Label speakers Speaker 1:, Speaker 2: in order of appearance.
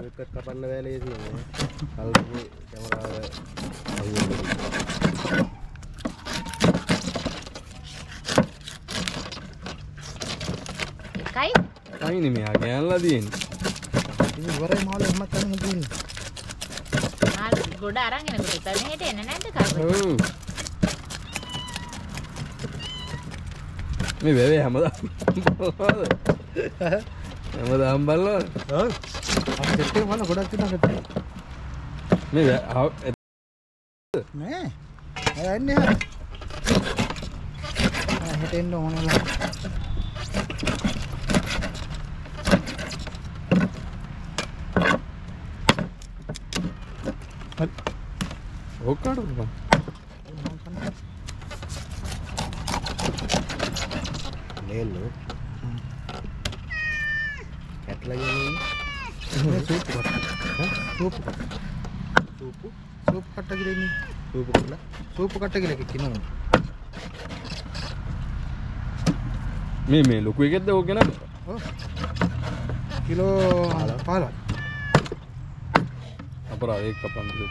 Speaker 1: කල්කට් කපන්න වැලේ තියෙන්නේ. කල්කේ කැමරාව අයියෝ. එකයි නේ මෙයා ගෑනලා තියෙන්නේ. ඉතින් ඉවරයි මාළු එහෙම කරන්න තියෙන්නේ.
Speaker 2: මාළු ගොඩ අරන් එනකොට ඉතින් මෙහෙට එන්නේ නැද්ද කල්කේ?
Speaker 1: මේ වැවේ හැමදාම බලනවා. ඔව්. අපිට මොන ගොඩක් තියෙනවා. මේ නෑ. එන්නේ හරි. හෙට එන්න ඕනලා. හරි. ඔක්කාඩ බං. Hello. Cat lagi ni. Ini sup kat. Hah? Sup kat. Sup kat lagi ni. Sup kat lah. Sup kat lagi kino. Me ලොකු එකක්ද ඕක නේද? ඔව්. කිලෝ 15. අපරාධ ඒක කපන්න දෙන්න.